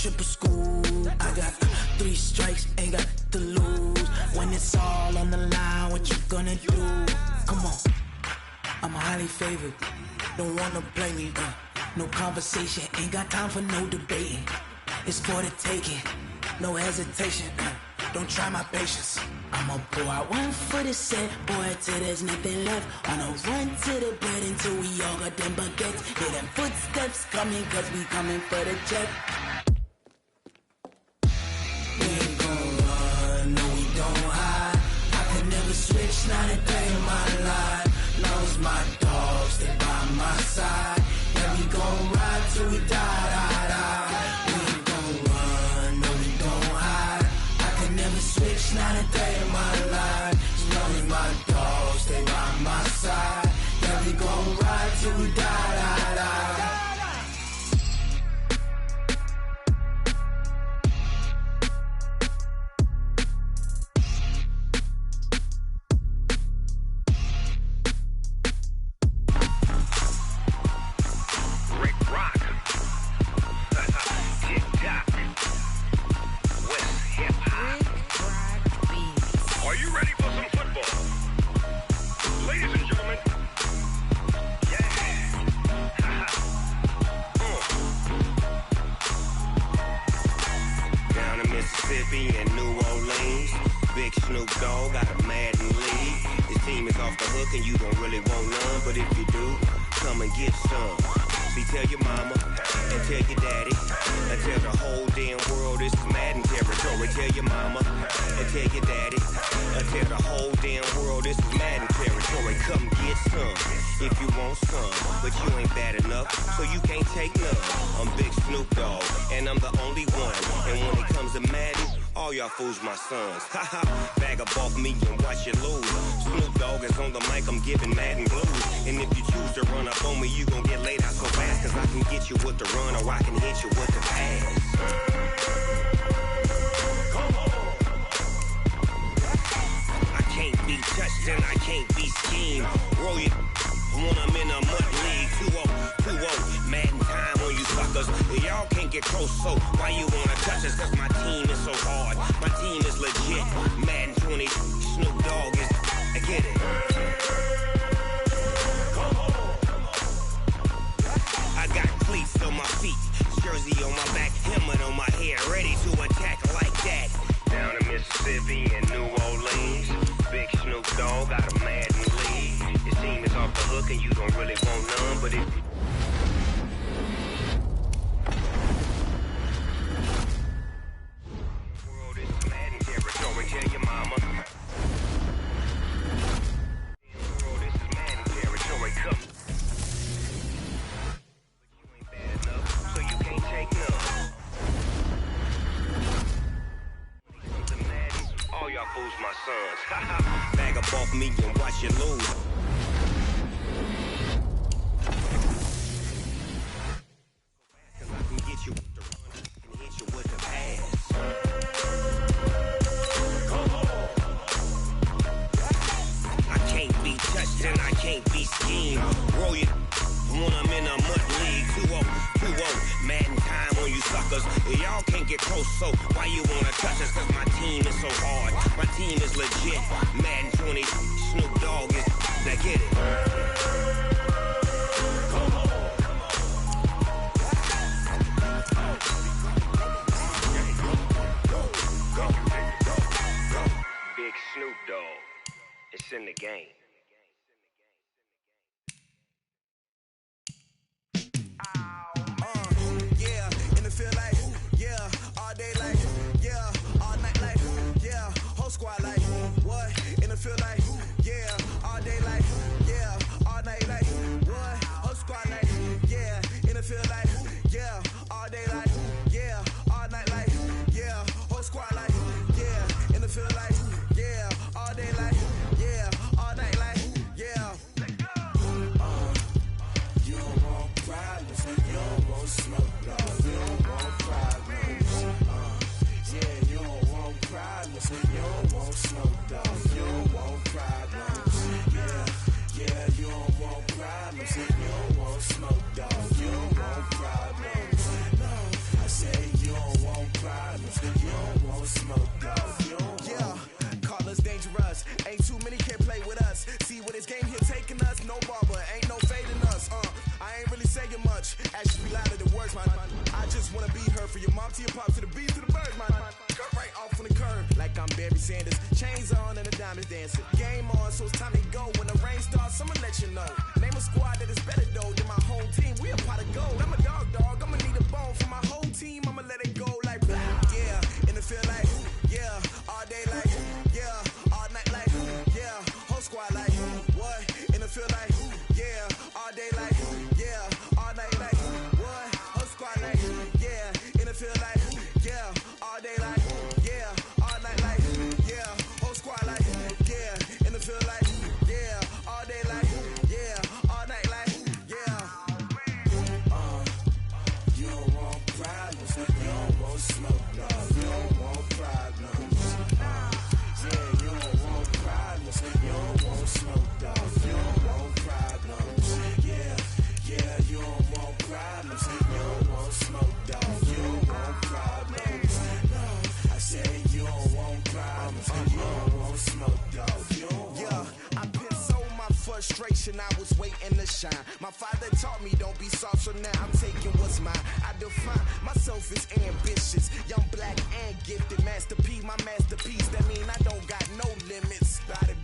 triple school. I got 3 strikes, ain't got to lose. When it's all on the line, what you gonna do? Come on, I'm highly favored. Don't wanna play me, no conversation, ain't got time for no debating. It's for the taking, no hesitation, don't try my patience. I'ma pull out 1 foot of set, boy, till there's nothing left. On a run to the bed until we all got them baguettes. Hear them footsteps coming, cause we coming for the check. We ain't gon' run, no we don't hide. I can never switch, not a day in my life. Long as my dogs, they by my side. Yeah, we gon' ride till we die, die, die. We ain't gon' run, no we don't hide. I can never switch, not a day in my life. As long as my dogs, they by my side. Yeah, we gon' ride till we die, die, die. Fools my sons. Haha, bag up off me and watch you lose. Snoop Dogg is on the mic, I'm giving Madden blues. And if you choose to run up on me, you gon' get laid out so fast. Cause I can get you with the run or I can hit you with the pass. I can't be touched and I can't be schemed. Roll you when I'm in a mud league. 2-0, 2-0, Madden time on you suckers. Y'all can't get close, so why you wanna touch us? Cause my team is so hard. My team is legit. Madden 20, Snoop Dogg is. I get it. I got cleats on my feet, jersey on my back, helmet on my head, ready to attack like that. Down in Mississippi and New Orleans, big Snoop Dogg got a Madden lead. Your team is off the hook and you don't really want none, but if you bag up off me and watch you lose. Cause I can get you with the run and hit you with the pass. I can't be touched and I can't be schemed. Roll you when I'm in a mud league. 2-0, 2-0, Madden time on you suckers. Y'all can't get close, so why you wanna touch us? Cause my team is so hard. My team is legit. Madden 20, Snoop Dogg is. Now get it. Big Snoop Dogg. It's in the game. Feel like, yeah, all day like, yeah, all night like, yeah, whole squad like, what? And it feel like, yeah, all day like, yeah, all night like, what? Whole squad like, yeah, and it feel like, yeah, all day like, yeah, all night like, yeah, whole squad like, yeah, and it feel like, yeah, all day like, yeah, all night like. time is dancing. Game on, so it's time to go. When the rain starts, I'ma let you know. Name a squad that is better though than my home team. We a pot of gold. I'm a dog. I'ma need a bone for my whole team. I'ma let it go like blah. Yeah, in the field like yeah, all day like yeah, all night like yeah, whole squad like what? In the field like yeah, all day like yeah, all night like what? Whole squad like yeah, in the field like yeah, all day like yeah, all night like yeah, whole squad like yeah, in the field like yeah, all day like yeah, all night like yeah. You don't want problems, you don't want smoke, no, you don't want problems. Yeah, you don't want problems, you don't want smoke, dog, you don't want problems. Yeah, you don't want problems, you don't want smoke, dog, you don't want problems. No, I said you don't want problems, you don't want smoke, dog, you don't want. Yeah, I put so my frustration, I was waiting to shine. My father taught me don't be soft, so now I'm taking what's mine. I define myself as ambitious, young, black, and gifted. Masterpiece, my masterpiece, that mean I don't got no limits. Bout it,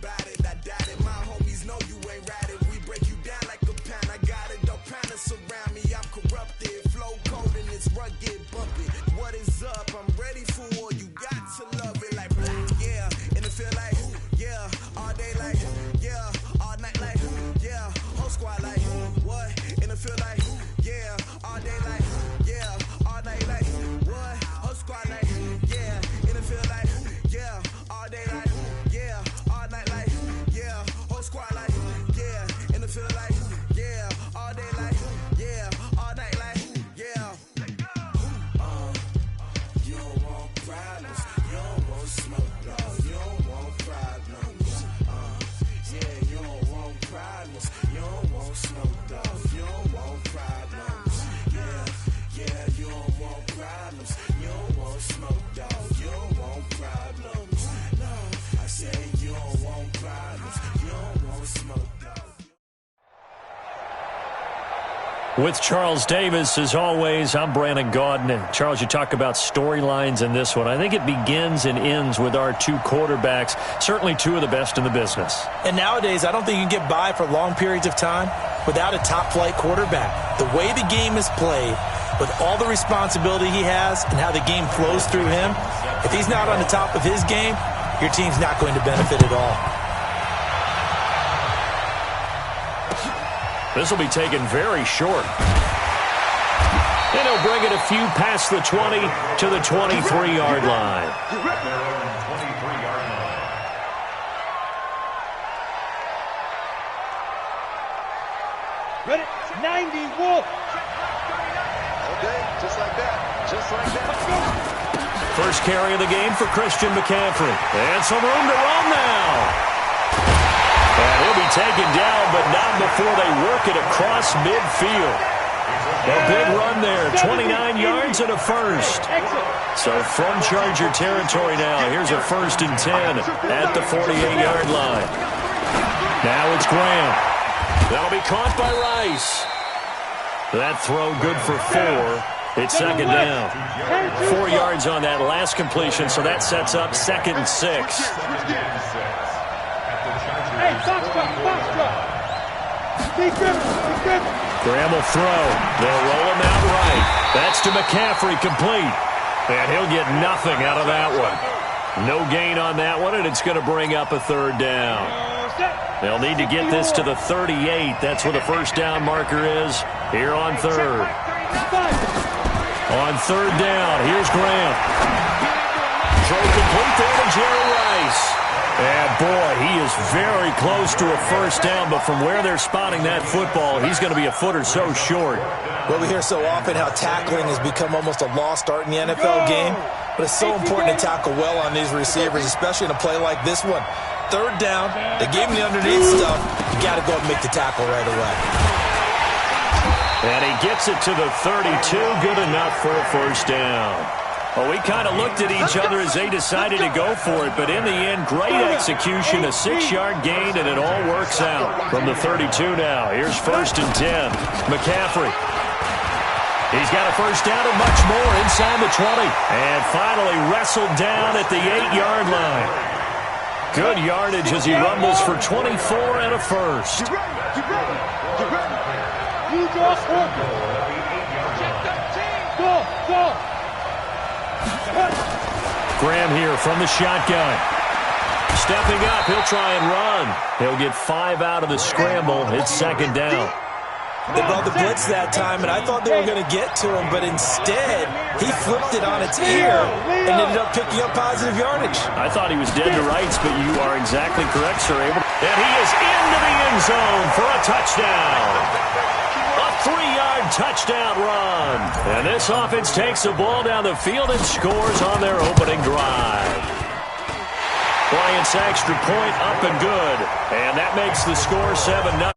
I doubt it. My homies know you ain't ride it. We break you down like a pound. I got it, don't pound us around me. I'm corrupted, flow cold and it's rugged, bumpy. What is up? I'm ready for war. You got to love it like black, yeah. And it feel like yeah, all day like yeah, all night like yeah, whole squad like what? And it feel like yeah, all day like yeah, all night like what? Whole squad like yeah, and it feel like yeah, all day like yeah, all night like yeah, whole squad like yeah, and it feel like yeah, all day like yeah, all night like yeah. You don't want problems, you don't want smoke, dog, you don't want problems. Yeah, you don't want problems, you don't want smoke, dog, you don't want problems. Yeah, you don't want problems, you don't want smoke, dog, you don't want problems. No, I said you don't want problems, you don't want smoke, dog. With Charles Davis, as always, I'm Brandon Gaudin. And Charles, you talk about storylines in this one. I think it begins and ends with our two quarterbacks, certainly two of the best in the business. And nowadays, I don't think you can get by for long periods of time without a top-flight quarterback. The way the game is played, with all the responsibility he has and how the game flows through him, if he's not on the top of his game, your team's not going to benefit at all. This will be taken very short. And he'll bring it a few past the 20 to the 23-yard line. 23-yard line. Ready? 90, Wolf. Okay, just like that. Just like that. Let's go. First carry of the game for Christian McCaffrey. And some room to run now. And he'll be taken down, but not before they work it across midfield. A big run there, 29 yards and a first. So from Charger territory now, here's a 1st and 10 at the 48-yard line. Now it's Graham. That'll be caught by Rice. That throw good for 4. It's 2nd down. 4 yards on that last completion, so that sets up 2nd and 6. Hey, box drop. Graham will throw. They'll roll him out right. That's to McCaffrey, complete. And he'll get nothing out of that one. No gain on that one, and it's going to bring up a 3rd down. They'll need to get this to the 38. That's where the 1st down marker is here on 3rd. On 3rd down, here's Graham. Throw complete there to Jerry Rice. And, boy, he is very close to a 1st down, but from where they're spotting that football, he's going to be a foot or so short. Well, we hear so often how tackling has become almost a lost art in the NFL game, but it's so important to tackle well on these receivers, especially in a play like this one. 3rd down, they gave him the underneath stuff. You got to go and make the tackle right away. And he gets it to the 32, good enough for a 1st down. Well, we kind of looked at each other as they decided to go for it, but in the end, great execution, a 6-yard gain, and it all works out. From the 32 now, here's 1st and 10. McCaffrey. He's got a 1st down and much more inside the 20. And finally wrestled down at the 8-yard line. Good yardage as he rumbles for 24 and a first. Get ready. Get ready. Get ready. Use your foot. Go. Graham here from the shotgun. Stepping up, he'll try and run. He'll get 5 out of the scramble. It's second down. They brought the blitz that time, and I thought they were going to get to him, but instead, he flipped it on its ear and ended up picking up positive yardage. I thought he was dead to rights, but you are exactly correct, sir. And he is into the end zone for a touchdown. A 3-yard touchdown run. And this offense takes the ball down the field and scores on their opening drive. Bryant's extra point up and good. And that makes the score 7-0.